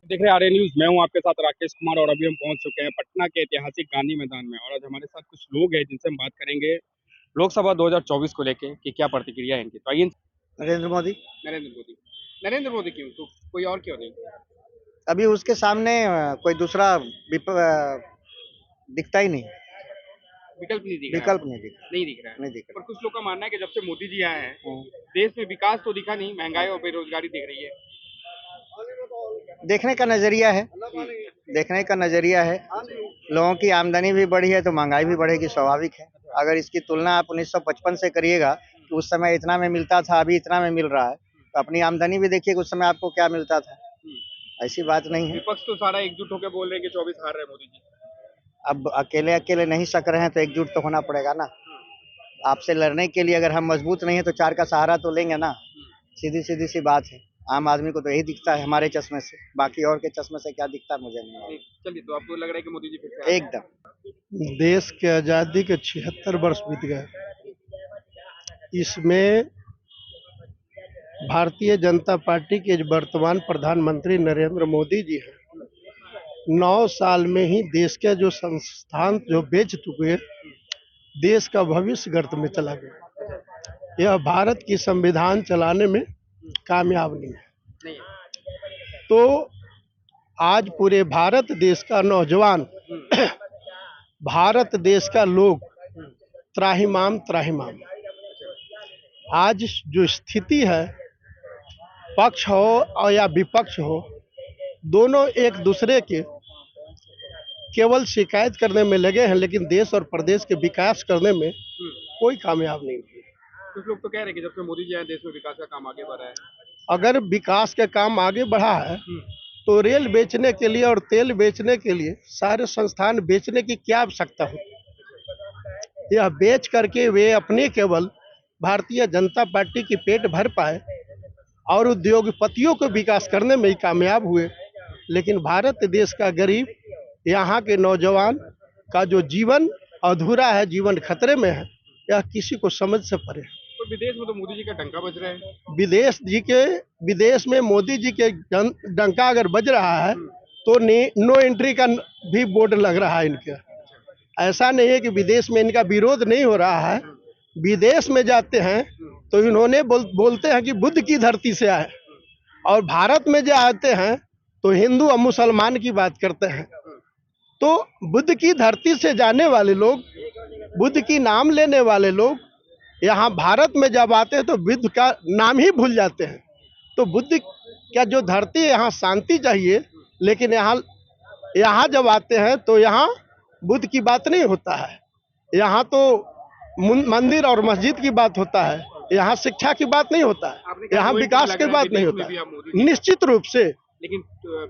देख रहे आर्य न्यूज। मैं हूं आपके साथ राकेश कुमार और अभी हम पहुंच चुके हैं पटना के ऐतिहासिक गांधी मैदान में। और आज हमारे साथ कुछ लोग हैं जिनसे हम बात करेंगे लोकसभा 2024 को लेके कि क्या प्रतिक्रिया है इनकी। तो आइए। नरेंद्र मोदी। नरेंद्र मोदी। नरेंद्र मोदी क्यों, तो कोई और क्यों नहीं? अभी उसके सामने कोई दूसरा दिखता ही नहीं। विकल्प नहीं दिख रहा है विकल्प आपको? नहीं दिख नहीं दिख रहा है। नहीं दिख पर कुछ लोग का मानना है कि जब से मोदी जी आए हैं रहा। देश में विकास तो दिखा नहीं, महंगाई और बेरोजगारी दिख रही है। देखने का नजरिया है। देखने का नजरिया है। लोगों की आमदनी भी बढ़ी है तो महंगाई भी बढ़ेगी, स्वाभाविक है। अगर इसकी तुलना आप 1955 से करिएगा कि उस समय इतना में मिलता था, अभी इतना में मिल रहा है, तो अपनी आमदनी भी देखिए उस समय आपको क्या मिलता था। ऐसी बात नहीं है। विपक्ष तो सारा एकजुट होकर बोल रहे हैं कि 24 हार रहे हैं मोदी जी। अब अकेले अकेले नहीं सक रहे हैं तो एकजुट तो होना पड़ेगा ना। आपसे लड़ने के लिए अगर हम मजबूत नहीं है तो चार का सहारा तो लेंगे ना। सीधी सीधी सी बात है। आम आदमी को तो यही दिखता है हमारे चश्मे से, बाकी और के चश्मे से क्या दिखता है मुझे नहीं मालूम। चलिए, तो आपको लग रहा है कि मोदी जी फिर से आ रहे हैं? एकदम। देश के आज़ादी के 76 वर्ष बीत गए। इसमें भारतीय जनता पार्टी के जो वर्तमान प्रधानमंत्री नरेंद्र मोदी जी हैं, 9 साल में ही देश के जो संस्थान जो बेच चुके, देश का भविष्य गर्त में चला गया। यह भारत की संविधान चलाने में कामयाब नहीं है। नहीं। तो आज पूरे भारत देश का नौजवान भारत देश का लोग त्राहिमाम त्राहिमाम। आज जो स्थिति है, पक्ष हो और या विपक्ष हो, दोनों एक दूसरे के केवल शिकायत करने में लगे हैं, लेकिन देश और प्रदेश के विकास करने में कोई कामयाब नहीं हुए। कुछ लोग तो कह रहे हैं कि जब से मोदी जी आए देश में विकास का काम आगे बढ़ा है। अगर विकास का काम आगे बढ़ा है तो रेल बेचने के लिए और तेल बेचने के लिए सारे संस्थान बेचने की क्या आवश्यकता हो। यह बेच करके वे अपने केवल भारतीय जनता पार्टी की पेट भर पाए और उद्योगपतियों को विकास करने में ही कामयाब हुए, लेकिन भारत देश का गरीब, यहाँ के नौजवान का जो जीवन अधूरा है, जीवन खतरे में है, यह किसी को समझ से परे है। तो विदेश में तो मोदी जी का डंका बज रहा है। विदेश में मोदी जी के डंका अगर बज रहा है तो नो एंट्री का भी बोर्ड लग रहा है इनके। ऐसा नहीं है कि विदेश में इनका विरोध नहीं हो रहा है। विदेश में जाते हैं तो इन्होंने बोलते हैं कि बुद्ध की धरती से आए, और भारत में जो आते हैं तो हिंदू और मुसलमान की बात करते हैं। तो बुद्ध की धरती से जाने वाले लोग, बुद्ध की नाम लेने वाले लोग यहाँ भारत में जब आते हैं तो बुद्ध का नाम ही भूल जाते हैं। तो बुद्ध क्या जो धरती है, यहाँ शांति चाहिए, लेकिन यहाँ जब आते हैं तो यहाँ बुद्ध की बात नहीं होता है। यहाँ तो मंदिर और मस्जिद की बात होता है, यहाँ शिक्षा की बात नहीं होता है, यहाँ विकास की बात नहीं होता है। निश्चित रूप से। लेकिन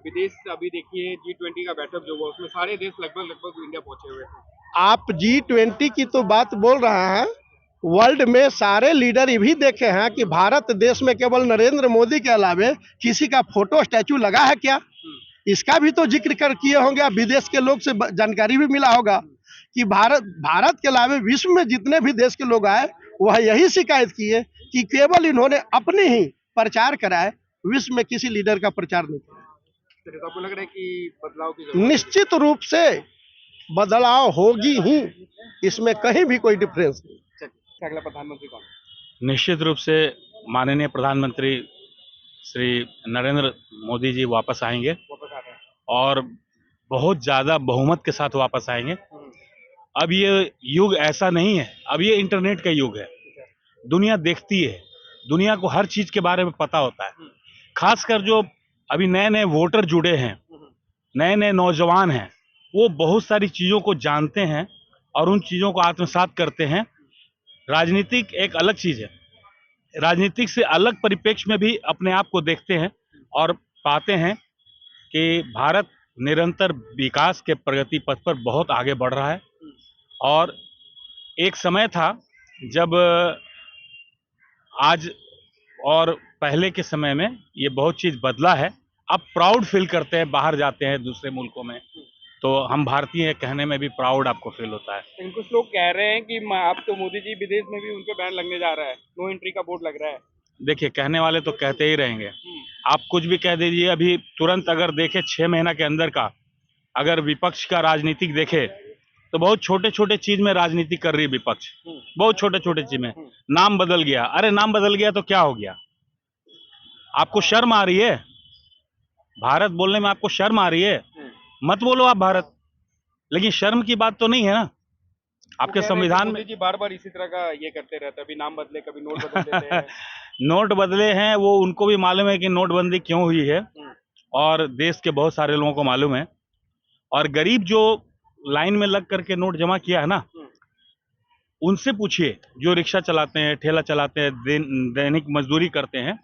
विदेश अभी देखिए G20 का बैठक जो हुआ उसमें सारे देश लगभग इंडिया पहुंचे हुए थे। आप G20 की तो बात बोल रहे हैं, वर्ल्ड में सारे लीडर ये भी देखे हैं कि भारत देश में केवल नरेंद्र मोदी के अलावे किसी का फोटो स्टैचू लगा है क्या? इसका भी तो जिक्र कर किए होंगे। विदेश के लोग से जानकारी भी मिला होगा कि भारत के अलावे विश्व में जितने भी देश के लोग आए वह यही शिकायत किए कि केवल इन्होंने अपने ही प्रचार कराए, विश्व में किसी लीडर का प्रचार नहीं किया। तो आपको लग रहा है कि बदलाव की जरूरत है? निश्चित रूप से बदलाव होगी ही, इसमें कहीं भी कोई डिफरेंस नहीं। अगला प्रधानमंत्री कौन? निश्चित रूप से माननीय प्रधानमंत्री श्री नरेंद्र मोदी जी वापस आएंगे, वापस आ रहे हैं और बहुत ज़्यादा बहुमत के साथ वापस आएंगे। अब ये युग ऐसा नहीं है, अब ये इंटरनेट का युग है। दुनिया देखती है, दुनिया को हर चीज़ के बारे में पता होता है। खासकर जो अभी नए नए वोटर जुड़े हैं, नए नए नौजवान हैं, वो बहुत सारी चीज़ों को जानते हैं और उन चीज़ों को आत्मसात करते हैं। राजनीतिक एक अलग चीज़ है, राजनीतिक से अलग परिप्रेक्ष्य में भी अपने आप को देखते हैं और पाते हैं कि भारत निरंतर विकास के प्रगति पथ पर बहुत आगे बढ़ रहा है। और एक समय था जब आज और पहले के समय में ये बहुत चीज़ बदला है। अब प्राउड फील करते हैं, बाहर जाते हैं दूसरे मुल्कों में तो हम भारतीय कहने में भी प्राउड आपको फील होता है। लेकिन कुछ लोग कह रहे हैं कि अब तो मोदी जी विदेश में भी उनके बैन लगने जा रहा है, नो एंट्री का बोर्ड लग रहा है। देखिए, कहने वाले तो कहते ही रहेंगे। आप कुछ भी कह दीजिए, अभी तुरंत अगर देखे 6 महीना के अंदर का, अगर विपक्ष का राजनीतिक देखे तो बहुत छोटे छोटे चीज में राजनीति कर रही है विपक्ष, बहुत छोटे छोटे चीज में। नाम बदल गया, अरे नाम बदल गया तो क्या हो गया? आपको शर्म आ रही है? भारत बोलने में आपको शर्म आ रही है? मत बोलो आप भारत, लेकिन शर्म की बात तो नहीं है ना आपके संविधान में। मोदी जी बार बार इसी तरह का ये करते रहते हैं, अभी नाम बदले, कभी नोट बदल देते हैं। नोट बदले हैं, वो उनको भी मालूम है कि नोटबंदी क्यों हुई है, और देश के बहुत सारे लोगों को मालूम है। और गरीब जो लाइन में लग करके नोट जमा किया है ना, उनसे पूछिए, जो रिक्शा चलाते हैं, ठेला चलाते हैं, दैनिक मजदूरी करते हैं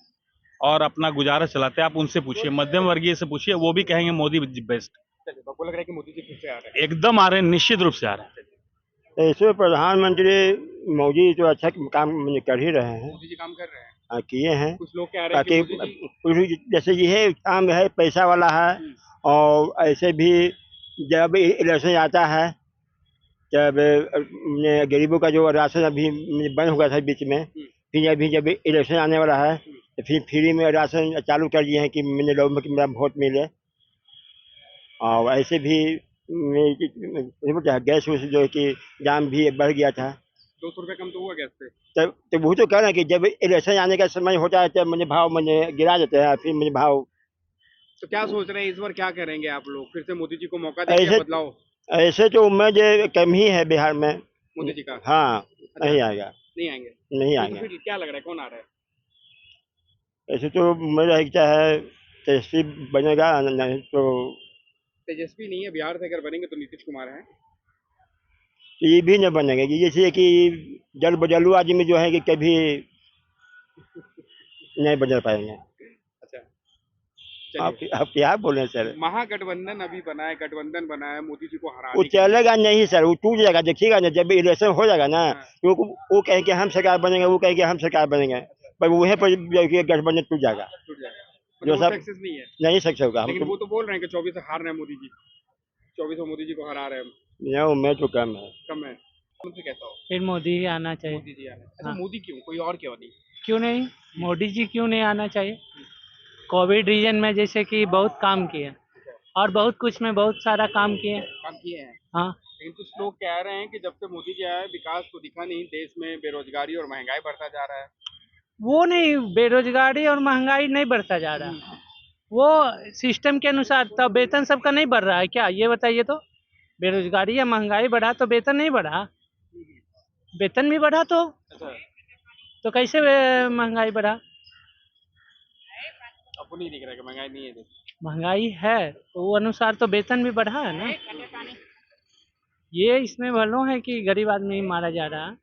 और अपना गुजारा चलाते हैं, आप उनसे पूछिए, मध्यम वर्गीय से पूछिए, वो भी कहेंगे मोदी बेस्ट। चलिए, तो आपको लग रहा है कि मोदी जी फिर से आ रहे हैं? एकदम आ रहे हैं, निश्चित रूप से आ रहे हैं। ऐसे प्रधानमंत्री मोदी तो अच्छा काम कर ही रहे हैं। मोदी जी काम कर रहे हैं, हाँ, किए हैं। कुछ लोग कह रहे हैं कि ताकि मोदी जी जैसे ये काम है, पैसा वाला है। और ऐसे भी जब इलेक्शन आता है, जब गरीबों का जो राशन अभी बंद हो गया था बीच में, फिर अभी जब इलेक्शन आने वाला है तो फिर फ्री में राशन चालू कर दिए हैं कि मैंने लोगों को मेरा वोट मिले। और ऐसे भी गैस वैस जो है कि दाम भी बढ़ गया था। 200 रुपये कम तो हुआ गैस पे। तो वो तो कह रहे हैं कि जब इलेक्शन आने का समय होता है तब मुझे भाव गिरा देते हैं, फिर मुझे भाव। तो क्या सोच रहे हैं इस बार, क्या करेंगे आप लोग? फिर से मोदी जी को मौका देंगे बदलाव? ऐसे तो उम्मीद कम ही है बिहार में मोदी जी का। हाँ, नहीं आएगा। नहीं आएंगे? नहीं तो आएगा। फिर क्या लग रहा है, कौन आ रहा है? ऐसे तो मेरा इच्छा है तेजस्वी बनेगा, नहीं तो तेजस्वी नहीं है, बिहार से अगर बनेंगे तो नीतीश कुमार है। ये भी नहीं बनेगा। कि जैसे कि जल बदलू आदमी जो है कि कभी नहीं बदल पाएंगे। अच्छा, आप क्या बोले सर? महागठबंधन अभी बना है, गठबंधन बना है मोदी जी को वो हराने के लिए। चलेगा नहीं सर, वो टूट जाएगा। देखिएगा ना, जब इलेक्शन हो जाएगा ना, तो वो कहे कि हम सरकार बनेंगे, वो कहे कि हम सरकार बनेंगे, पर वहीं पर गठबंधन टूट जाएगा। टूट जाएगा, जो मतलब सब सक्सेस नहीं है। नहीं सक्सेस होगा। लेकिन वो तो बोल रहे हैं कि 24 से हार रहे हैं मोदी जी, 24 में मोदी जी को हरा रहे हैं। मेरा उम्मीद तो कम है। कम है। मुझे कैसा हो? फिर मोदी ही आना चाहिए। मोदी जी आने। अच्छा, हाँ। मोदी क्यों, कोई और क्यों नहीं? क्यों नहीं? मोदी जी क्यों नहीं आना चाहिए? कोविड रीजन में जैसे कि बहुत काम किए, और बहुत कुछ में बहुत सारा काम किए। काम किए हैं। हाँ, लेकिन कुछ लोग कह रहे हैं कि जब से मोदी जी आए विकास तो दिखा नहीं, देश में बेरोजगारी और महंगाई बढ़ता जा रहा है। वो नहीं, बेरोजगारी और महंगाई नहीं बढ़ता जा रहा, वो सिस्टम के अनुसार। तो वेतन सबका नहीं बढ़ रहा है क्या, ये बताइए तो? बेरोजगारी या महंगाई बढ़ा तो वेतन नहीं बढ़ा? वेतन भी बढ़ा तो कैसे महंगाई बढ़ा? आपको नहीं दिख रहा कि महंगाई नहीं है देश में? महंगाई है तो वो अनुसार तो वेतन भी बढ़ा है ना। ये इसमें भलो है कि गरीब आदमी ही मारा जा रहा है।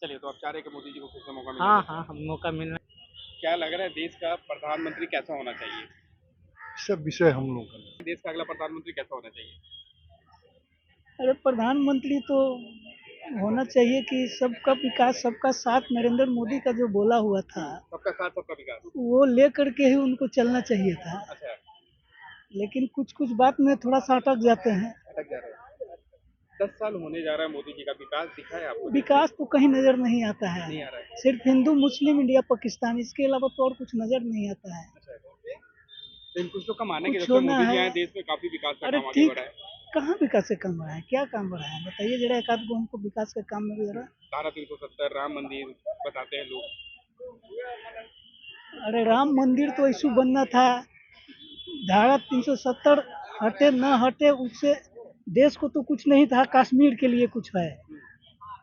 चलिए, तो आप चाह रहे हैं कि मोदी जी को फिर से मौका मिले? हाँ हाँ, हम मौका मिलना। क्या लग रहा है देश का प्रधानमंत्री कैसा होना चाहिए? सब विषय हम लोग का। देश का अगला प्रधानमंत्री कैसा होना चाहिए? अरे प्रधानमंत्री तो होना चाहिए कि सबका विकास सबका साथ, नरेंद्र मोदी का जो बोला हुआ था सबका साथ सबका विकास। वो ले करके ही उनको चलना चाहिए था। अच्छा, लेकिन कुछ कुछ बात में थोड़ा सा अटक जाते हैं। अटक जा रहा है। 10 साल होने जा रहा है मोदी जी का, विकास दिखा है आपको? विकास तो कहीं नजर नहीं आता नहीं है, आ रहा है। सिर्फ हिंदू मुस्लिम इंडिया पाकिस्तान, इसके अलावा तो और कुछ नजर नहीं आता है। अच्छा, लेकिन कुछ तो कम आने के कुछ जब से होना मोदी जी है। आए देश में काफी विकास का अरे काम आगे ठीक, बढ़ा है। कहाँ विकास से कम बढ़ा है? क्या काम बढ़ा है बताइए जरा, एक आध गो हमको विकास के काम में जरा। धारा 370, राम मंदिर बताते हैं लोग। अरे राम मंदिर तो इशू बनना था, धारा 370 हटे न हटे उससे देश को तो कुछ नहीं था। कश्मीर के लिए कुछ है,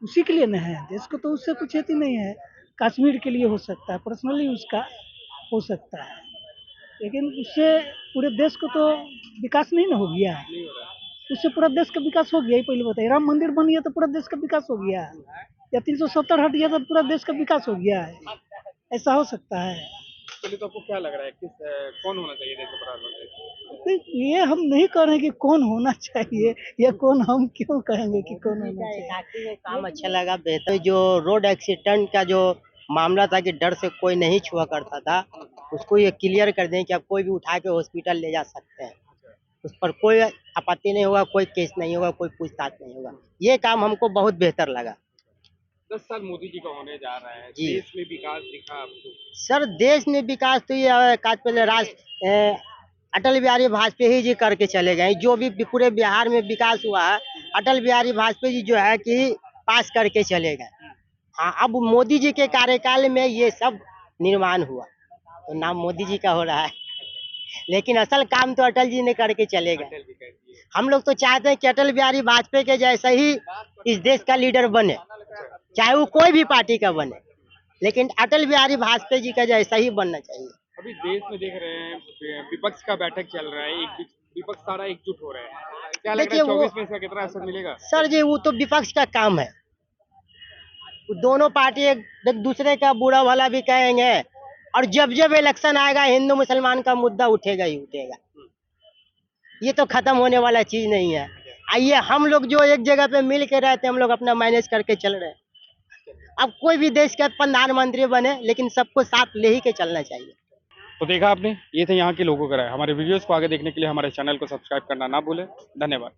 उसी के लिए न है, देश को तो उससे कुछ ही नहीं है। कश्मीर के लिए हो सकता है, पर्सनली उसका हो सकता है, लेकिन उससे पूरे देश को तो विकास नहीं ना हो गया। नहीं हो रहा है। उससे पूरा देश का विकास हो गया, ये पहले बताइए। राम मंदिर बन गया तो पूरा देश का विकास हो गया, या 370 हट गया तो पूरा देश का विकास हो गया है? ऐसा हो सकता है? चलिए, तो आपको क्या लग रहा है कौन होना चाहिए देश का प्रधानमंत्री? तो ये हम नहीं कह रहे कि कौन होना चाहिए, या कौन, हम क्यों कहेंगे कि कौन होना चाहिए। काम अच्छा लगा, बेहतर। जो रोड एक्सीडेंट का जो मामला था कि डर से कोई नहीं छुआ करता था, उसको ये क्लियर कर दें कि अब कोई भी उठा के हॉस्पिटल ले जा सकते हैं, उस पर कोई आपत्ति नहीं होगा, कोई केस नहीं होगा, कोई पूछताछ नहीं होगा। ये काम हमको बहुत बेहतर लगा। 10 साल मोदी जी का होने जा रहा है, जी। देश में विकास दिखा आपको? सर देश में विकास तो ये अटल बिहारी वाजपेयी जी करके चले गए। जो भी पूरे बिहार में विकास हुआ है अटल बिहारी वाजपेयी जी जो है कि पास करके चले गए। हाँ, अब मोदी जी के कार्यकाल में ये सब निर्माण हुआ तो नाम मोदी जी का हो रहा है, लेकिन असल काम तो अटल जी ने करके चले गए। अटल जी का दिए। हम लोग तो चाहते हैं कि अटल बिहारी वाजपेयी के जैसा ही इस देश का लीडर बने, चाहे वो कोई भी पार्टी का बने, लेकिन अटल बिहारी वाजपेयी जी का जैसा ही बनना चाहिए। अभी देश में देख रहे हैं विपक्ष का बैठक चल रहा है, विपक्ष सारा एकजुट हो रहा है, क्या लग रहा देखिए है वो- 24 में इसका कितना असर मिलेगा? सर जी वो तो विपक्ष का काम है, वो दोनों पार्टी एक दूसरे का बुरा भला भी कहेंगे और जब जब इलेक्शन आएगा हिंदू मुसलमान का मुद्दा उठेगा ही उठेगा। ये तो खत्म होने वाला चीज नहीं है। आइए हम लोग जो एक जगह पे मिल के रहते हैं हम लोग अपना मैनेज करके चल रहे हैं। अब कोई भी देश का प्रधानमंत्री बने लेकिन सबको साथ ले ही के चलना चाहिए। तो देखा आपने, ये थे यहाँ के लोगों का राय। हमारे वीडियोस को आगे देखने के लिए हमारे चैनल को सब्सक्राइब करना ना भूलें। धन्यवाद।